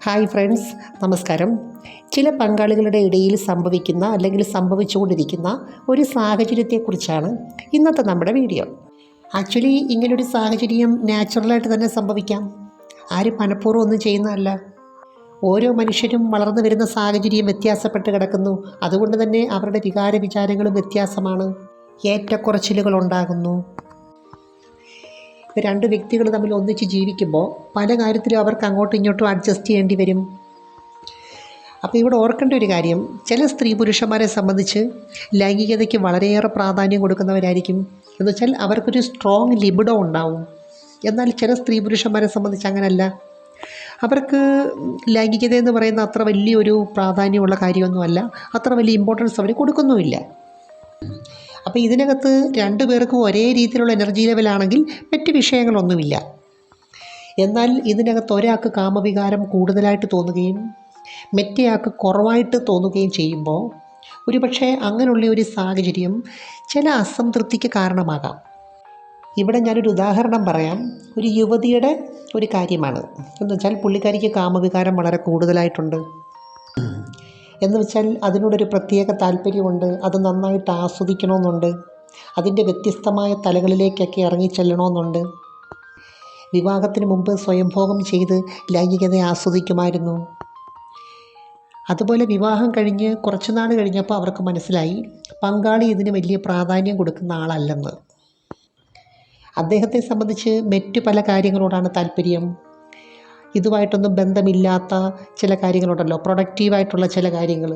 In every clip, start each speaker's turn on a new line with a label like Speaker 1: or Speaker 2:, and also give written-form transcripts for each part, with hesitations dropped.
Speaker 1: Hi friends, നമസ്കാരം. ചില പങ്കാളികളുടെ ഇടയിൽ സംഭവിക്കുന്ന അല്ലെങ്കിൽ സംഭവിച്ചുകൊണ്ടിരിക്കുന്ന ഒരു സാഹചര്യത്തെക്കുറിച്ചാണ് ഇന്നത്തെ നമ്മുടെ വീഡിയോ. ആക്ച്വലി ഇങ്ങനൊരു സാഹചര്യം നാച്ചുറലായിട്ട് തന്നെ സംഭവിക്കാം. ആരും മനഃപൂർവ്വം ഒന്നും ചെയ്യുന്നതല്ല. ഓരോ മനുഷ്യരും വളർന്നു വരുന്ന സാഹചര്യം വ്യത്യാസപ്പെട്ട് കിടക്കുന്നു. അതുകൊണ്ട് തന്നെ അവരുടെ വികാര വിചാരങ്ങളും വ്യത്യാസമാണ്. ഏറ്റക്കുറച്ചിലുകൾ ഉണ്ടാകുന്നു. രണ്ട് വ്യക്തികൾ തമ്മിൽ ഒന്നിച്ച് ജീവിക്കുമ്പോൾ പല കാര്യത്തിലും അവർക്ക് അങ്ങോട്ടും ഇങ്ങോട്ടും അഡ്ജസ്റ്റ് ചെയ്യേണ്ടി വരും. അപ്പോൾ ഇവിടെ ഓർക്കേണ്ട ഒരു കാര്യം, ചില സ്ത്രീ പുരുഷന്മാരെ സംബന്ധിച്ച് ലൈംഗികതയ്ക്ക് വളരെയേറെ പ്രാധാന്യം കൊടുക്കുന്നവരായിരിക്കും. എന്നുവെച്ചാൽ അവർക്കൊരു സ്ട്രോങ് ലിബിഡോ ഉണ്ടാവും. എന്നാൽ ചില സ്ത്രീ പുരുഷന്മാരെ സംബന്ധിച്ച് അങ്ങനല്ല. അവർക്ക് ലൈംഗികത എന്ന് പറയുന്ന അത്ര വലിയൊരു പ്രാധാന്യമുള്ള കാര്യമൊന്നുമല്ല, അത്ര വലിയ ഇമ്പോർട്ടൻസ് അവർ കൊടുക്കുന്നുമില്ല. അപ്പോൾ ഇതിനകത്ത് രണ്ടു പേർക്കും ഒരേ രീതിയിലുള്ള എനർജി ലെവലാണെങ്കിൽ മറ്റ് വിഷയങ്ങളൊന്നുമില്ല. എന്നാൽ ഇതിനകത്ത് ഒരാൾക്ക് കാമവികാരം കൂടുതലായിട്ട് തോന്നുകയും മറ്റേയാൾക്ക് കുറവായിട്ട് തോന്നുകയും ചെയ്യുമ്പോൾ ഒരുപക്ഷെ അങ്ങനെയുള്ള ഒരു സാഹചര്യം ചില അസംതൃപ്തിക്ക് കാരണമാകാം. ഇവിടെ ഞാനൊരു ഉദാഹരണം പറയാം. ഒരു യുവതിയുടെ ഒരു കാര്യമാണ്. എന്നുവെച്ചാൽ പുള്ളിക്കാരിക്ക് കാമവികാരം വളരെ കൂടുതലായിട്ടുണ്ട്. എന്നുവെച്ചാൽ അതിനോടൊരു പ്രത്യേക താല്പര്യമുണ്ട്. അത് നന്നായിട്ട് ആസ്വദിക്കണമെന്നുണ്ട്. അതിൻ്റെ വ്യത്യസ്തമായ തലങ്ങളിലേക്കൊക്കെ ഇറങ്ങിച്ചെല്ലണമെന്നുണ്ട്. വിവാഹത്തിന് മുമ്പ് സ്വയംഭോഗം ചെയ്ത് ലൈംഗികതയെ ആസ്വദിക്കുമായിരുന്നു. അതുപോലെ വിവാഹം കഴിഞ്ഞ് കുറച്ച് നാൾ കഴിഞ്ഞപ്പോൾ അവർക്ക് മനസ്സിലായി പങ്കാളി ഇതിന് വലിയ പ്രാധാന്യം കൊടുക്കുന്ന ആളല്ലെന്ന്. അദ്ദേഹത്തെ സംബന്ധിച്ച് മറ്റു പല കാര്യങ്ങളോടാണ് താല്പര്യം. ഇതുമായിട്ടൊന്നും ബന്ധമില്ലാത്ത ചില കാര്യങ്ങളുണ്ടല്ലോ, പ്രൊഡക്റ്റീവായിട്ടുള്ള ചില കാര്യങ്ങൾ,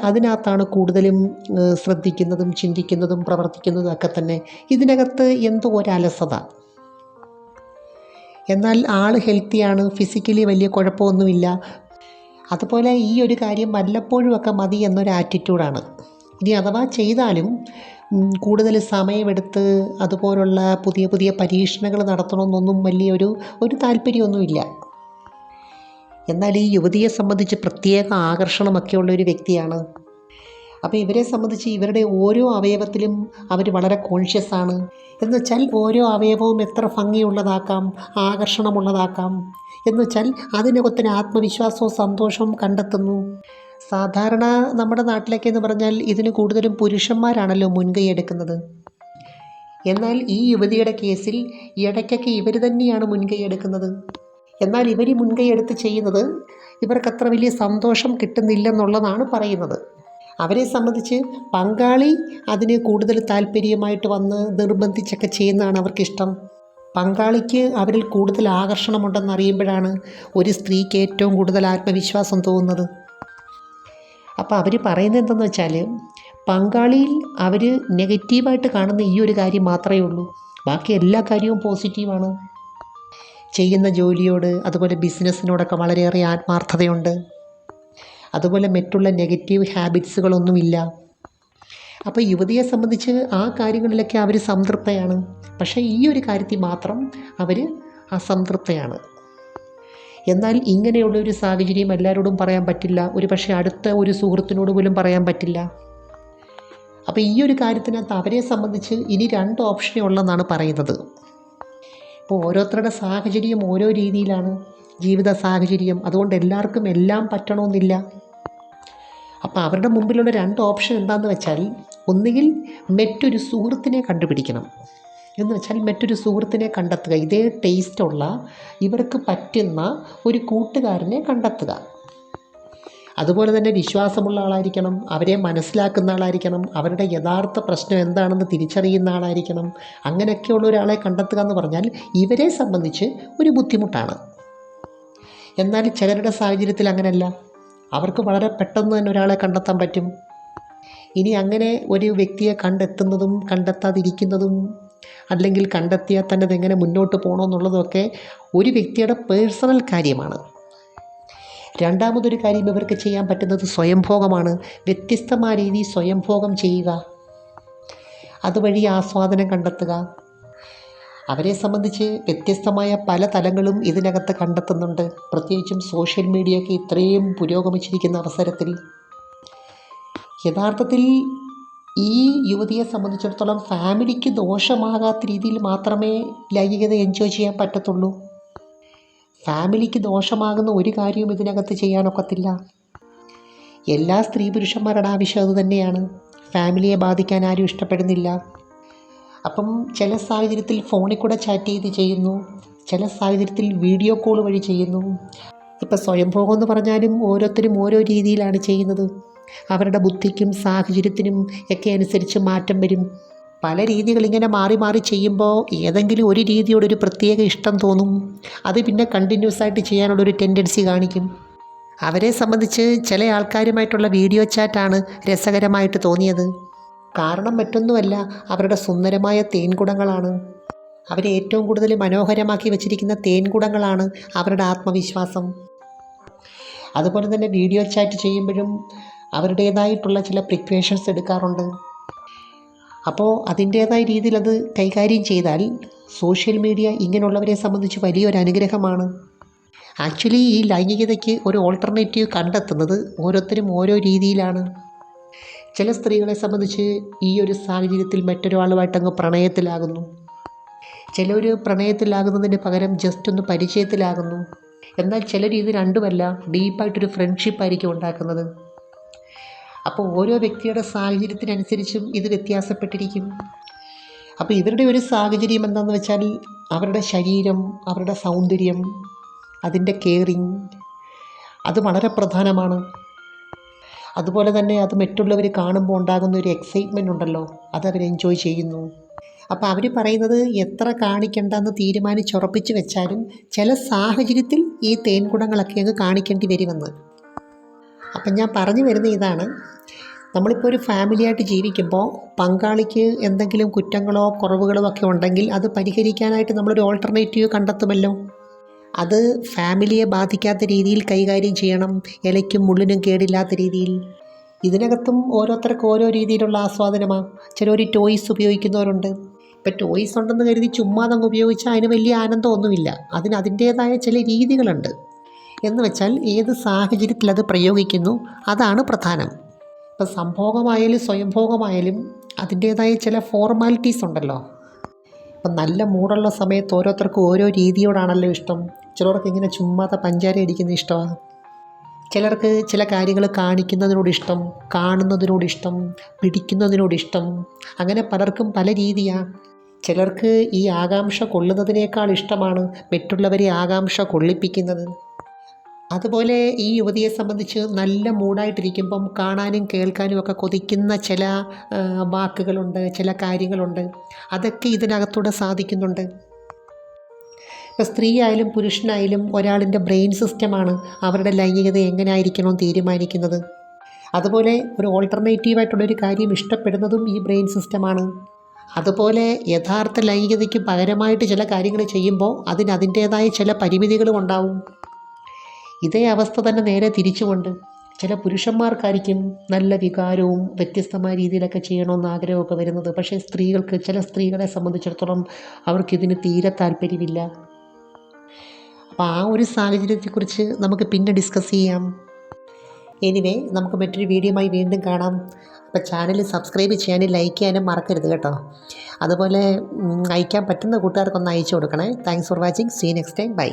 Speaker 1: അതിനകത്താണ് കൂടുതലും ശ്രദ്ധിക്കുന്നതും ചിന്തിക്കുന്നതും പ്രവർത്തിക്കുന്നതും ഒക്കെ തന്നെ. ഇതിനകത്ത് എന്തോ ഒരലസത. എന്നാൽ ആൾ ഹെൽത്തിയാണ്, ഫിസിക്കലി വലിയ കുഴപ്പമൊന്നുമില്ല. അതുപോലെ ഈ ഒരു കാര്യം വല്ലപ്പോഴും ഒക്കെ മതി എന്നൊരു ആറ്റിറ്റ്യൂഡാണ്. ഇനി അഥവാ ചെയ്താലും കൂടുതൽ സമയമെടുത്ത് അതുപോലുള്ള പുതിയ പുതിയ പരീക്ഷണങ്ങൾ നടത്തണമെന്നൊന്നും വലിയൊരു താല്പര്യമൊന്നുമില്ല. എന്നാൽ ഈ യുവതിയെ സംബന്ധിച്ച് പ്രത്യേക ആകർഷണമൊക്കെയുള്ള ഒരു വ്യക്തിയാണ്. അപ്പോൾ ഇവരെ സംബന്ധിച്ച് ഇവരുടെ ഓരോ അവയവത്തിലും അവർ വളരെ കോൺഷ്യസ് ആണ്. എന്നുവെച്ചാൽ ഓരോ അവയവവും എത്ര ഭംഗിയുള്ളതാക്കാം, ആകർഷണമുള്ളതാക്കാം. എന്നുവെച്ചാൽ അതിനകത്തിന് ആത്മവിശ്വാസവും സന്തോഷവും കണ്ടെത്തുന്നു. സാധാരണ നമ്മുടെ നാട്ടിലൊക്കെ എന്ന് പറഞ്ഞാൽ ഇതിന് കൂടുതലും പുരുഷന്മാരാണല്ലോ മുൻകൈ എടുക്കുന്നത്. എന്നാൽ ഈ യുവതിയുടെ കേസിൽ ഇടയ്ക്കൊക്കെ ഇവർ തന്നെയാണ് മുൻകൈ എടുക്കുന്നത്. എന്നാൽ ഇവർ മുൻകൈ എടുത്ത് ചെയ്യുന്നത് ഇവർക്കത്ര വലിയ സന്തോഷം കിട്ടുന്നില്ലെന്നുള്ളതാണ് പറയുന്നത്. അവരെ സംബന്ധിച്ച് പങ്കാളി അതിന് കൂടുതൽ താല്പര്യമായിട്ട് വന്ന് നിർബന്ധിച്ചൊക്കെ ചെയ്യുന്നതാണ് അവർക്കിഷ്ടം. പങ്കാളിക്ക് അവരിൽ കൂടുതൽ ആകർഷണമുണ്ടെന്നറിയുമ്പോഴാണ് ഒരു സ്ത്രീക്ക് ഏറ്റവും കൂടുതൽ ആത്മവിശ്വാസം തോന്നുന്നത്. അപ്പോൾ അവർ പറയുന്നത് എന്തെന്ന് വെച്ചാൽ പങ്കാളിയിൽ അവർ നെഗറ്റീവായിട്ട് കാണുന്ന ഈ ഒരു കാര്യം മാത്രമേ ഉള്ളൂ. ബാക്കി എല്ലാ കാര്യവും പോസിറ്റീവാണ്. ചെയ്യുന്ന ജോലിയോട് അതുപോലെ ബിസിനസ്സിനോടൊക്കെ വളരെയേറെ ആത്മാർത്ഥതയുണ്ട്. അതുപോലെ മറ്റുള്ള നെഗറ്റീവ് ഹാബിറ്റ്സുകളൊന്നുമില്ല. അപ്പോൾ യുവതിയെ സംബന്ധിച്ച് ആ കാര്യങ്ങളിലൊക്കെ അവർ സംതൃപ്തയാണ്. പക്ഷേ ഈ ഒരു കാര്യത്തിൽ മാത്രം അവർ അസംതൃപ്തയാണ്. എന്നാൽ ഇങ്ങനെയുള്ളൊരു സാഹചര്യം എല്ലാവരോടും പറയാൻ പറ്റില്ല. ഒരു പക്ഷേ അടുത്ത ഒരു സുഹൃത്തിനോട് പോലും പറയാൻ പറ്റില്ല. അപ്പോൾ ഈ ഒരു കാര്യത്തിനകത്ത് അവരെ സംബന്ധിച്ച് ഇനി 2 ഓപ്ഷനേ ഉള്ളെന്നാണ് പറയുന്നത്. ഇപ്പോൾ ഓരോരുത്തരുടെ സാഹചര്യം ഓരോ രീതിയിലാണ്, ജീവിത സാഹചര്യം. അതുകൊണ്ട് എല്ലാവർക്കും എല്ലാം പറ്റണമെന്നില്ല. അപ്പോൾ അവരുടെ മുമ്പിലുള്ള 2 ഓപ്ഷൻ എന്താണെന്ന് വെച്ചാൽ, ഒന്നുകിൽ മറ്റൊരു സുഹൃത്തിനെ കണ്ടുപിടിക്കണം. എന്ന് വെച്ചാൽ മറ്റൊരു സുഹൃത്തിനെ കണ്ടെത്തുക, ഇതേ ടേസ്റ്റുള്ള ഇവർക്ക് പറ്റുന്ന ഒരു കൂട്ടുകാരനെ കണ്ടെത്തുക. അതുപോലെ തന്നെ വിശ്വാസമുള്ള ആളായിരിക്കണം, അവരെ മനസ്സിലാക്കുന്ന ആളായിരിക്കണം, അവരുടെ യഥാർത്ഥ പ്രശ്നം എന്താണെന്ന് തിരിച്ചറിയുന്ന ആളായിരിക്കണം. അങ്ങനെയൊക്കെയുള്ള ഒരാളെ കണ്ടെത്തുക എന്ന് പറഞ്ഞാൽ ഇവരെ സംബന്ധിച്ച് ഒരു ബുദ്ധിമുട്ടാണ്. എന്നാൽ ചിലരുടെ സാഹചര്യത്തിൽ അങ്ങനെയല്ല. അവർക്ക് വളരെ പെട്ടെന്ന് തന്നെ ഒരാളെ കണ്ടെത്താൻ പറ്റും. ഇനി അങ്ങനെ ഒരു വ്യക്തിയെ കണ്ടെത്തുന്നതും കണ്ടെത്താതിരിക്കുന്നതും, അല്ലെങ്കിൽ കണ്ടെത്തിയാൽ തന്നെ അതെങ്ങനെ മുന്നോട്ട് പോകണമെന്നുള്ളതൊക്കെ ഒരു വ്യക്തിയുടെ പേഴ്സണൽ കാര്യമാണ്. രണ്ടാമതൊരു കാര്യം ഇവർക്ക് ചെയ്യാൻ പറ്റുന്നത് സ്വയംഭോഗമാണ്. വ്യത്യസ്തമായ രീതിയിൽ സ്വയംഭോഗം ചെയ്യുക, അതുവഴി ആസ്വാദനം കണ്ടെത്തുക. അവരെ സംബന്ധിച്ച് വ്യത്യസ്തമായ പല തലങ്ങളും ഇതിനകത്ത് കണ്ടെത്തുന്നുണ്ട്. പ്രത്യേകിച്ചും സോഷ്യൽ മീഡിയയൊക്കെ ഇത്രയും പുരോഗമിച്ചിരിക്കുന്ന അവസരത്തിൽ യഥാർത്ഥത്തിൽ ഈ യുവതിയെ സംബന്ധിച്ചിടത്തോളം ഫാമിലിക്ക് ദോഷമാകാത്ത രീതിയിൽ മാത്രമേ ലൈംഗികത എൻജോയ് ചെയ്യാൻ പറ്റത്തുള്ളൂ. ഫാമിലിക്ക് ദോഷമാകുന്ന ഒരു കാര്യവും ഇതിനകത്ത് ചെയ്യാനൊക്കത്തില്ല. എല്ലാ സ്ത്രീ പുരുഷന്മാരുടെ ആവശ്യം അതുതന്നെയാണ്. ഫാമിലിയെ ബാധിക്കാൻ ആരും ഇഷ്ടപ്പെടുന്നില്ല. അപ്പം ചില സാഹചര്യത്തിൽ ഫോണിൽ കൂടെ ചാറ്റ് ചെയ്ത് ചെയ്യുന്നു, ചില സാഹചര്യത്തിൽ വീഡിയോ കോൾ വഴി ചെയ്യുന്നു. ഇപ്പം സ്വയംഭോഗം എന്ന് പറഞ്ഞാലും ഓരോരുത്തരും ഓരോ രീതിയിലാണ് ചെയ്യുന്നത്. അവരുടെ ബുദ്ധിക്കും സാഹചര്യത്തിനും ഒക്കെ അനുസരിച്ച് മാറ്റം വരും. പല രീതികൾ ഇങ്ങനെ മാറി മാറി ചെയ്യുമ്പോൾ ഏതെങ്കിലും ഒരു രീതിയോടൊരു പ്രത്യേക ഇഷ്ടം തോന്നും. അത് പിന്നെ കണ്ടിന്യൂസ് ആയിട്ട് ചെയ്യാനുള്ളൊരു ടെൻഡൻസി കാണിക്കും. അവരെ സംബന്ധിച്ച് ചില ആൾക്കാരുമായിട്ടുള്ള വീഡിയോ ചാറ്റാണ് രസകരമായിട്ട് തോന്നിയത്. കാരണം മറ്റൊന്നുമല്ല, അവരുടെ സുന്ദരമായ തേൻകുടങ്ങളാണ്. അവരെ ഏറ്റവും കൂടുതൽ മനോഹരമാക്കി വച്ചിരിക്കുന്ന തേൻകുടങ്ങളാണ് അവരുടെ ആത്മവിശ്വാസം. അതുപോലെ തന്നെ വീഡിയോ ചാറ്റ് ചെയ്യുമ്പോഴും അവരുടേതായിട്ടുള്ള ചില പ്രിക്വേഷൻസ് എടുക്കാറുണ്ട്. അപ്പോൾ അതിൻ്റേതായ രീതിയിൽ അത് കൈകാര്യം ചെയ്താൽ സോഷ്യൽ മീഡിയ ഇങ്ങനെയുള്ളവരെ സംബന്ധിച്ച് വലിയൊരു അനുഗ്രഹമാണ്. ആക്ച്വലി ഈ ലൈംഗികതയ്ക്ക് ഒരു ഓൾട്ടർനേറ്റീവ് കണ്ടെത്തുന്നത് ഓരോരുത്തരും ഓരോ രീതിയിലാണ്. ചില സ്ത്രീകളെ സംബന്ധിച്ച് ഈ ഒരു സാഹചര്യത്തിൽ മറ്റൊരാളുമായിട്ടങ്ങ് പ്രണയത്തിലാകുന്നു. ചിലർ പ്രണയത്തിലാകുന്നതിന് പകരം ജസ്റ്റ് ഒന്ന് പരിചയത്തിലാകുന്നു. എന്നാൽ ചിലർ ഇത് രണ്ടുമല്ല, ഡീപ്പായിട്ടൊരു ഫ്രണ്ട്ഷിപ്പായിരിക്കും ഉണ്ടാക്കുന്നത്. അപ്പോൾ ഓരോ വ്യക്തിയുടെ സാഹചര്യത്തിനനുസരിച്ചും ഇത് വ്യത്യാസപ്പെട്ടിരിക്കും. അപ്പോൾ ഇവരുടെ ഒരു സാഹചര്യം എന്താണെന്ന് വെച്ചാൽ അവരുടെ ശരീരം, അവരുടെ സൗന്ദര്യം, അതിൻ്റെ കെയറിങ് അത് വളരെ പ്രധാനമാണ്. അതുപോലെ തന്നെ അത് മറ്റുള്ളവർ കാണുമ്പോൾ ഉണ്ടാകുന്ന ഒരു എക്സൈറ്റ്മെൻ്റ് ഉണ്ടല്ലോ, അതവർ എൻജോയ് ചെയ്യുന്നു. അപ്പോൾ അവർ പറയുന്നത് എത്ര കാണിക്കണ്ടെന്ന് തീരുമാനിച്ചുറപ്പിച്ച് വെച്ചാലും ചില സാഹചര്യത്തിൽ ഈ തേൻകുടങ്ങളൊക്കെ അങ്ങ് കാണിക്കേണ്ടി വരുമെന്ന്. അപ്പം ഞാൻ പറഞ്ഞു വരുന്ന ഇതാണ്, നമ്മളിപ്പോൾ ഒരു ഫാമിലിയായിട്ട് ജീവിക്കുമ്പോൾ പങ്കാളിക്ക് എന്തെങ്കിലും കുറ്റങ്ങളോ കുറവുകളോ ഒക്കെ ഉണ്ടെങ്കിൽ അത് പരിഹരിക്കാനായിട്ട് നമ്മളൊരു ഓൾട്ടർനേറ്റീവ് കണ്ടെത്തുമല്ലോ. അത് ഫാമിലിയെ ബാധിക്കാത്ത രീതിയിൽ കൈകാര്യം ചെയ്യണം, ഇലയ്ക്കും മുള്ളിനും കേടില്ലാത്ത രീതിയിൽ. ഇതിനകത്തും ഓരോരുത്തർക്ക് ഓരോ രീതിയിലുള്ള ആസ്വാദനമാണ്. ചിലർ ടോയ്സ് ഉപയോഗിക്കുന്നവരുണ്ട്. ഇപ്പം ടോയ്സ് ഉണ്ടെന്ന് കരുതി ചുമ്മാതങ്ങ് ഉപയോഗിച്ചാൽ അതിന് വലിയ ആനന്ദമൊന്നുമില്ല. അതിന് അതിൻ്റേതായ ചില രീതികളുണ്ട്. എന്ന് വെച്ചാൽ ഏത് സാഹചര്യത്തിൽ അത് പ്രയോഗിക്കുന്നു അതാണ് പ്രധാനം. ഇപ്പം സംഭോഗമായാലും സ്വയംഭോഗമായാലും അതിൻ്റേതായ ചില ഫോർമാലിറ്റീസ് ഉണ്ടല്ലോ. ഇപ്പം നല്ല മൂടുള്ള സമയത്ത് ഓരോരുത്തർക്കും ഓരോ രീതിയോടാണല്ലോ ഇഷ്ടം. ചിലർക്ക് ഇങ്ങനെ ചുമ്മാതെ പഞ്ചാര അടിക്കുന്ന ഇഷ്ടമാണ്. ചിലർക്ക് ചില കാര്യങ്ങൾ കാണിക്കുന്നതിനോടിഷ്ടം, കാണുന്നതിനോടിഷ്ടം, പിടിക്കുന്നതിനോടിഷ്ടം. അങ്ങനെ പലർക്കും പല രീതിയാണ്. ചിലർക്ക് ഈ ആകാംക്ഷ കൊള്ളുന്നതിനേക്കാൾ ഇഷ്ടമാണ് മറ്റുള്ളവരെ ആകാംക്ഷ കൊള്ളിപ്പിക്കുന്നത്. അതുപോലെ ഈ യുവതിയെ സംബന്ധിച്ച് നല്ല മൂഡായിട്ടിരിക്കുമ്പം കാണാനും കേൾക്കാനും ഒക്കെ കൊതിക്കുന്ന ചില വാക്കുകളുണ്ട്, ചില കാര്യങ്ങളുണ്ട്. അതൊക്കെ ഇതിനകത്തൂടെ സാധിക്കുന്നുണ്ട്. ഇപ്പോൾ സ്ത്രീ ആയാലും പുരുഷനായാലും ഒരാളിൻ്റെ ബ്രെയിൻ സിസ്റ്റമാണ് അവരുടെ ലൈംഗികത എങ്ങനെ ആയിരിക്കണം തീരുമാനിക്കുന്നത്. അതുപോലെ ഒരു ഓൾട്ടർനേറ്റീവായിട്ടുള്ളൊരു കാര്യം ഇഷ്ടപ്പെടുന്നതും ഈ ബ്രെയിൻ സിസ്റ്റമാണ്. അതുപോലെ യഥാർത്ഥ ലൈംഗികതയ്ക്ക് പകരമായിട്ട് ചില കാര്യങ്ങൾ ചെയ്യുമ്പോൾ അതിൻ്റേതായ ചില പരിമിതികളും ഉണ്ടാവും. ഇതേ അവസ്ഥ തന്നെ നേരെ തിരിച്ചുകൊണ്ട് ചില പുരുഷന്മാർക്കായിരിക്കും നല്ല വികാരവും വ്യത്യസ്തമായ രീതിയിലൊക്കെ ചെയ്യണമെന്ന് ആഗ്രഹമൊക്കെ വരുന്നത്. പക്ഷേ ചില സ്ത്രീകളെ സംബന്ധിച്ചിടത്തോളം അവർക്കിതിന് തീരെ താല്പര്യമില്ല. അപ്പോൾ ആ ഒരു സാഹചര്യത്തെക്കുറിച്ച് നമുക്ക് പിന്നെ ഡിസ്കസ് ചെയ്യാം. എനിവേ, നമുക്ക് മറ്റൊരു വീഡിയോയുമായി വീണ്ടും കാണാം. അപ്പോൾ ചാനൽ സബ്സ്ക്രൈബ് ചെയ്യാനും ലൈക്ക് ചെയ്യാനും മറക്കരുത് കേട്ടോ. അതുപോലെ അയക്കാൻ പറ്റുന്ന കൂട്ടുകാർക്കൊന്ന് അയച്ചു കൊടുക്കണേ. Thanks for watching. See next time. By.